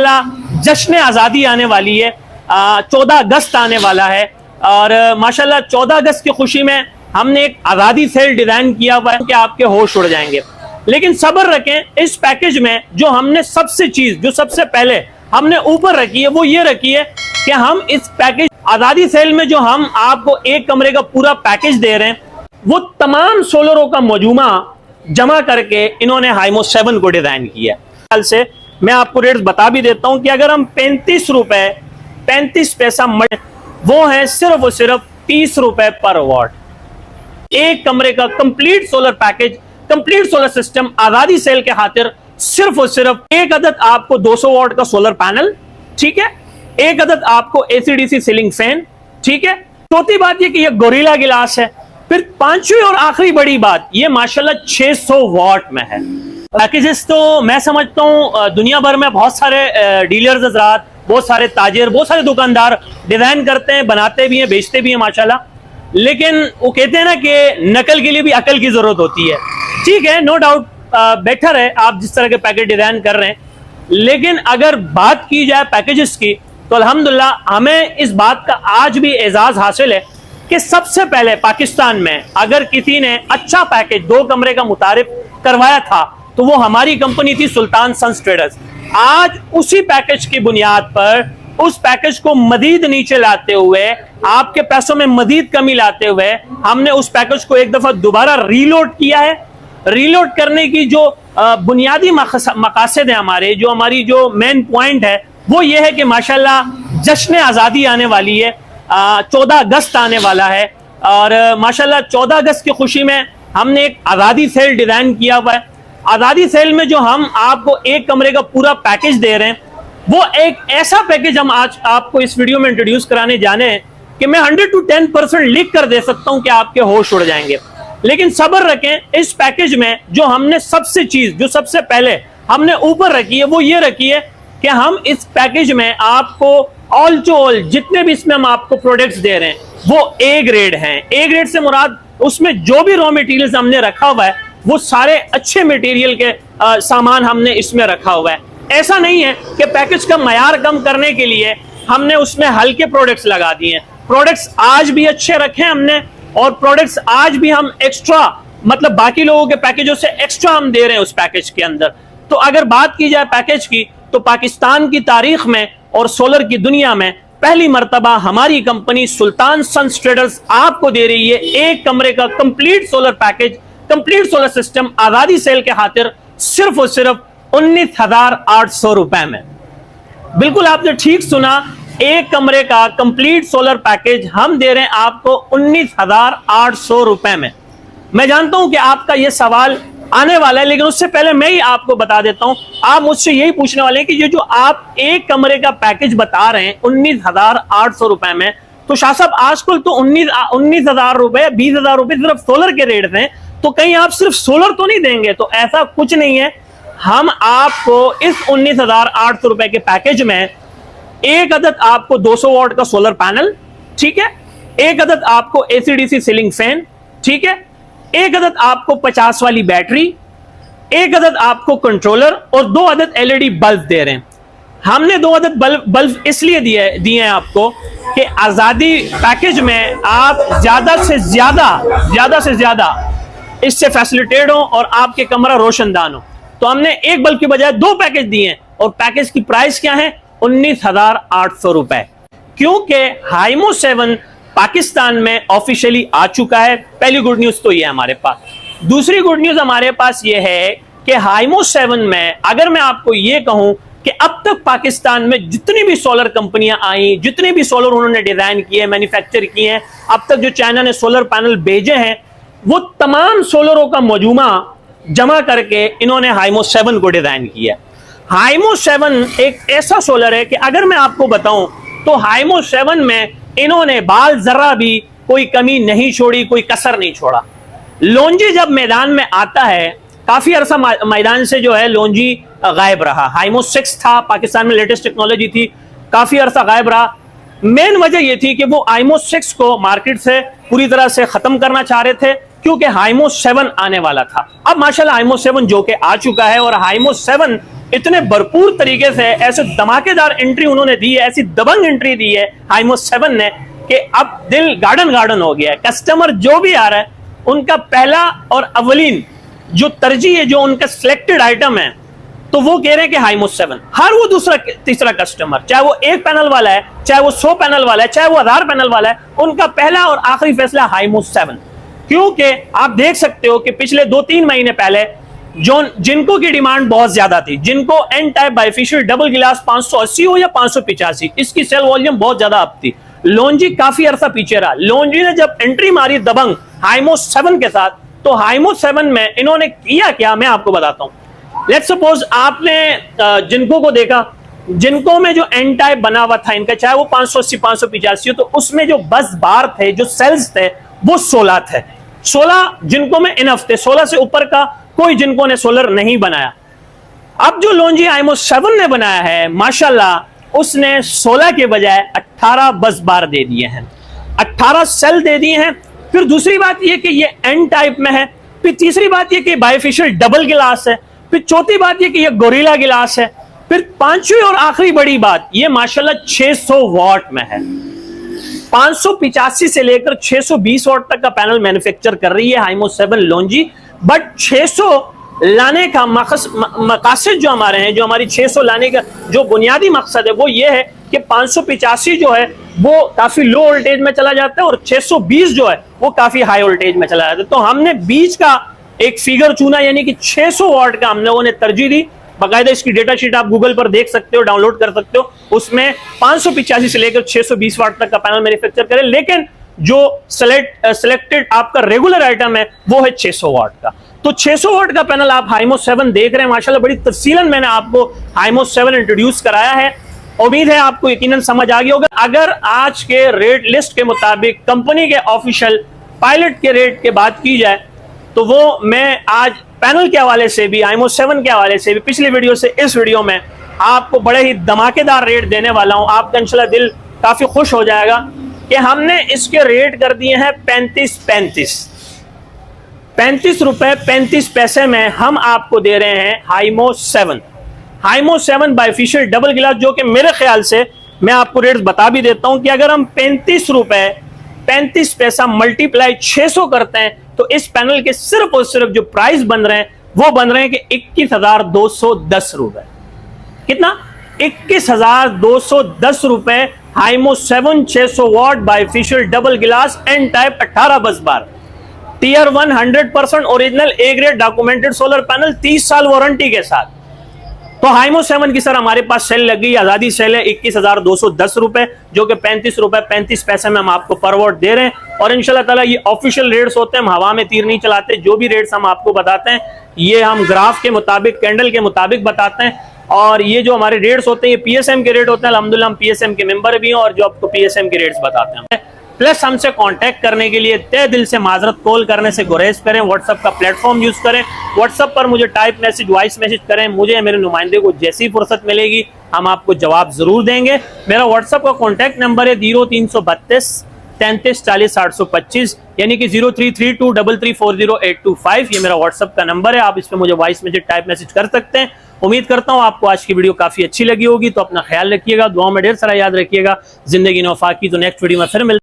माशाल्लाह जश्न आज़ादी आने वाली है, 14 अगस्त आने वाला है और माशाल्लाह 14 अगस्त की खुशी में हमने एक आज़ादी सेल डिजाइन किया हुआ है कि आपके होश उड़ जाएंगे। लेकिन सब्र रखें, इस पैकेज में जो हमने सबसे पहले हमने ऊपर रखी है वो ये रखी है कि हम इस पैकेज आज़ादी सेल में जो हम आपको एक कमरे का पूरा पैकेज दे रहे हैं वो तमाम सोलरों का मजूमा जमा करके इन्होंने हाइमो 7 को डिजाइन किया है। हाल से मैं आपको रेट्स बता भी देता हूं कि अगर हम 35 रुपए 35 पैसा वो है सिर्फ और सिर्फ 30 रुपए पर वॉट। एक कमरे का complete solar package, complete solar system आज़ादी सेल के खातिर सिर्फ और सिर्फ एक अदद आपको 200 वॉट का सोलर पैनल, ठीक है, एक अदद आपको एसीडीसी सीलिंग फैन, ठीक है। चौथी बात ये कि ये गोरिल्ला गिलास है। फिर पांचवी और आखिरी बड़ी बात, ये माशाल्लाह 600 वॉट में है। पैकेजेस तो मैं समझता हूँ दुनिया भर में बहुत सारे डीलर्स हजरात, बहुत सारे ताजिर, बहुत सारे दुकानदार डिजाइन करते हैं, बनाते भी हैं, बेचते भी हैं माशाल्लाह। लेकिन वो कहते हैं ना कि नकल के लिए भी अकल की जरूरत होती है। ठीक है, नो डाउट बेटर है आप जिस तरह के पैकेज डिजाइन कर रहे हैं, लेकिन अगर बात की जाए पैकेजेस की तो अल्हम्दुलिल्लाह हमें इस बात का आज भी एजाज हासिल है कि सबसे पहले पाकिस्तान में अगर किसी ने अच्छा पैकेज 2 कमरे का मुतारिफ करवाया था तो वो हमारी कंपनी थी सुल्तान सन्स ट्रेडर्स। आज उसी पैकेज की बुनियाद पर उस पैकेज को मजीद नीचे लाते हुए, आपके पैसों में मजीद कमी लाते हुए, हमने उस पैकेज को एक दफा दोबारा रीलोड किया है। रीलोड करने की जो बुनियादी मकासद है हमारे, जो हमारी जो मेन पॉइंट है वो ये है कि माशाल्लाह जश्न आज़ादी आने वाली है, 14 अगस्त आने वाला है और माशाल्लाह 14 अगस्त की खुशी में हमने एक आज़ादी सेल डिजाइन किया हुआ है। आज़ादी सेल में जो हम आपको एक कमरे का पूरा पैकेज दे रहे हैं वो एक ऐसा पैकेज हम आज आपको इस वीडियो में इंट्रोड्यूस कराने जाने हैं कि मैं 100 to 10% लिख कर दे सकता हूं कि आपके होश उड़ जाएंगे। लेकिन सब्र रखें, इस पैकेज में जो हमने सबसे पहले हमने ऊपर रखी है वो ये रखी है कि हम इस पैकेज में आपको ऑल टू ऑल जितने भी इसमें हम आपको प्रोडक्ट्स दे रहे हैं वो ए ग्रेड हैं। ए ग्रेड से मुराद उसमें जो भी रॉ मटेरियल्स हमने रखा हुआ है वो सारे अच्छे मटेरियल के सामान हमने इसमें रखा हुआ है। ऐसा नहीं है कि पैकेज का मयार कम करने के लिए हमने उसमें हल्के प्रोडक्ट्स लगा दिए हैं। प्रोडक्ट्स आज भी अच्छे रखे हमने और प्रोडक्ट्स आज भी हम एक्स्ट्रा, मतलब बाकी लोगों के पैकेजों से एक्स्ट्रा हम दे रहे हैं उस पैकेज के अंदर। तो अगर बात की जाए पैकेज की तो पाकिस्तान की तारीख में और सोलर की दुनिया में पहली मर्तबा हमारी कंपनी सुल्तान सन्स ट्रेडर्स आपको दे रही है एक कमरे का complete solar package, complete solar system आज़ादी सेल के खातिर सिर्फ और सिर्फ 19,800 रुपए में। बिल्कुल आपने ठीक सुना, एक कमरे का कंप्लीट सोलर पैकेज हम दे रहे हैं आपको 19,800 रुपए में। मैं जानता हूं कि आपका यह सवाल आने वाला है, लेकिन उससे पहले मैं ही आपको बता देता हूं। आप मुझसे यही पूछने वाले हैं कि ये जो आप एक कमरे का पैकेज बता रहे हैं 19,800 रुपए में, तो शाह साहब आजकल तो 19,000 रुपए 20,000 रुपए सिर्फ सोलर के रेट हैं, तो कहीं आप सिर्फ सोलर तो नहीं देंगे? तो ऐसा कुछ नहीं है। हम आपको इस 19,800 रुपए के पैकेज में एक अदद आपको 200 वॉट का सोलर पैनल, ठीक है, एक अदद आपको एसीडीसी सीलिंग फैन, ठीक है, एक अदद आपको 50 वाली बैटरी, एक अदद आपको कंट्रोलर और 2 अदद एलईडी बल्ब दे रहे हैं। हमने 2 अदद बल्ब इसलिए दिए हैं आपको कि आज़ादी पैकेज में आप ज्यादा से ज्यादा इससे फैसिलिटेट हो और आपके कमरा रोशनदान हो। तो हमने एक बल्ब की बजाय 2 पैकेज दिए हैं और पैकेज की प्राइस क्या है? 19,800 रुपए। क्योंकि हाइमो 7 पाकिस्तान में ऑफिशियली आ चुका है। पहली गुड न्यूज तो ये है हमारे पास। दूसरी गुड न्यूज हमारे पास ये है कि हाइमो 7 में अगर मैं आपको ये कहूं कि अब तक पाकिस्तान में जितनी भी सोलर कंपनियां आई, जितने भी सोलर उन्होंने डिजाइन किए, मैन्युफैक्चर किए हैं, अब तक जो चाइना ने सोलर पैनल भेजे हैं, वो तमाम सोलरों का मजूमा जमा करके इन्होंने हाइमो 7 को डिजाइन किया है। हाइमो 7 एक ऐसा सोलर है कि अगर मैं आपको बताऊं तो हाइमो 7 में इन्होंने बाल जरा भी कोई कमी नहीं छोड़ी, कोई कसर नहीं छोड़ा। लोंजी जब मैदान में आता है, काफी अरसा मैदान से जो है लोंजी गायब रहा। हाइमो 6 था, पाकिस्तान में लेटेस्ट टेक्नोलॉजी थी, काफी अरसा गायब रहा। मेन वजह यह थी कि वो हाइमो 6 को मार्केट से पूरी तरह से खत्म करना चाह रहे थे क्योंकि हाइमो 7 आने वाला था। अब माशाल्लाह हाइमो 7 जो कि आ चुका है और हाइमो 7 इतने भरपूर तरीके से ऐसे धमाकेदार एंट्री उन्होंने दी है, ऐसी दबंग एंट्री दी है हाइमो 7 ने कि अब दिल गार्डन गार्डन हो गया है। कस्टमर जो भी आ रहा है उनका पहला और अवलीन जो तरजीह है, जो उनका सिलेक्टेड आइटम है, तो वो कह रहे हैं कि हाइमो 7। हर वो दूसरा तीसरा कस्टमर, चाहे वो 1 पैनल वाला है, चाहे वो 100 पैनल वाला है, चाहे वो 1000 पैनल वाला है, उनका पहला और आखिरी फैसला हाइमो 7। क्योंकि आप देख सकते हो कि पिछले 2-3 महीने पहले जिनको की डिमांड बहुत ज्यादा थी, जिनको एन टाइप बाइफेशियल डबल गिलास 580 हो या 585, इसकी सेल वॉल्यूम बहुत ज्यादा अप थी। लॉन्जी काफी अरसा पीछे रहा। लॉन्जी ने जब एंट्री मारी दबंग हाइमो 7 के साथ, तो हाइमो 7 में इन्होंने किया क्या, मैं आपको बताता हूं। लेट्स सपोज आपने जिनको को देखा, जिनको में जो एन टाइप बना हुआ था इनका, चाहे वो 580 585 हो, तो उसमें जो बस बार थे, जो सेल्स थे, वो 16 थे। 16 जिनको में इनफ थे, 16 से ऊपर का कोई जिनको ने सोलर नहीं बनाया। अब जो लॉन्जी हाइमो 7 ने बनाया है, माशाल्लाह उसने 16 के बजाय 18 बस बार दे दिए हैं, 18 सेल दे दिए हैं। फिर दूसरी बात यह कि ये एन टाइप में है। फिर तीसरी बात यह कि बाइफेशियल डबल गिलास है। फिर चौथी बात यह कि ये गोरिल्ला गिलास है। फिर पांचवी और आखिरी बड़ी बात, ये माशाल्लाह 600 वॉट में है। 585 से लेकर 620 वॉट तक का पैनल मैन्युफैक्चर कर रही है हाइमो 7 लॉन्जी। बट 600 लाने का मकासद जो हमारे हैं, जो हमारी 600 लाने का जो बुनियादी मकसद है, वो ये है कि 585 जो है वो काफी लो वोल्टेज में चला जाता है और 620 जो है वो काफी हाई वोल्टेज में चला जाता है। तो हमने बीच का एक फिगर चुना, यानी कि 600 वॉट का हम लोगों ने तरजीह दी। बाकायदा इसकी डेटा शीट आप गूगल पर देख सकते हो, डाउनलोड कर सकते हो। उसमें 585 से लेकर 620 वॉट तक का पैनल मैन्युफैक्चर करें, लेकिन जो सिलेक्टेड आपका रेगुलर आइटम है वो है 600 वॉट का। तो 600 वॉट का पैनल आप हाइमो 7 देख रहे हैं। माशाल्लाह बड़ी तफसीलन मैंने आपको हाइमो 7 इंट्रोड्यूस कराया है। उम्मीद है आपको यकीनन समझ आ गया होगा। अगर आज के रेट लिस्ट के मुताबिक कंपनी के ऑफिशियल पायलट के रेट की बात की जाए, तो वो मैं आज पैनल के हवाले से भी, हाइमो 7 के हवाले से भी, पिछली वीडियो से इस वीडियो में आपको बड़े ही धमाकेदार रेट देने वाला हूं। आपका इंशाल्लाह दिल काफी खुश हो जाएगा कि हमने इसके रेट कर दिए हैं 35 रुपए 35 पैसे में हम आपको दे रहे हैं हाइमो 7। हाइमो 7 बाइफेशियल डबल गिलास, जो कि मेरे ख्याल से, मैं आपको रेट्स बता भी देता हूं कि अगर हम 35 रुपए 35 पैसा मल्टीप्लाई 600 करते हैं, तो इस पैनल के सिर्फ और सिर्फ जो प्राइस बन रहे हैं वो बन रहे हैं कि 21,210 रुपए। कितना? 21,210 रुपए। Himo 7 600 watt bifacial double glass N type 18 busbar, tier 1 100% original A grade documented solar panel, 30 साल वारंटी के साथ। तो हाइमो 7 की सर हमारे पास सेल लग गई, आजादी सेल है 21,210 रुपए, जो कि 35 रुपए 35 पैसे में हम आपको पर वॉट दे रहे हैं। और इंशाल्लाह ताला ये ऑफिशियल रेट्स होते हैं, हम हवा में तीर नहीं चलाते। जो भी रेट्स हम आपको बताते हैं ये हम ग्राफ के मुताबिक, कैंडल के मुताबिक बताते हैं। और ये जो हमारे रेट्स होते हैं ये पीएसएम के रेट होते हैं। अल्हम्दुलिल्लाह हम पीएसएम के मेंबर भी हैं और जो आपको पीएसएम के रेट्स बताते हैं। प्लस हमसे कांटेक्ट करने के लिए तहे दिल से माजरत, कॉल करने से गुरेज करें, व्हाट्सएप का प्लेटफॉर्म यूज करें। व्हाट्सएप पर मुझे टाइप मैसेज, वॉइस मैसेज करें, मुझे मेरे नुमाइंदे को जैसी फुर्सत मिलेगी हम आपको जवाब जरूर देंगे। मेरा व्हाट्सएप का कॉन्टैक्ट नंबर है 0332 33 40 825, यानी कि 0332334085। ये मेरा व्हाट्सएप का नंबर है, आप इस पर मुझे वॉइस मैसेज, टाइप मैसेज कर सकते हैं। उम्मीद करता हूं आपको आज की वीडियो काफी अच्छी लगी होगी। तो अपना ख्याल रखिएगा, दुआ में ढेर सारा याद रखिएगा। जिंदगी नौफा की। तो नेक्स्ट वीडियो में फिर मिलते हैं।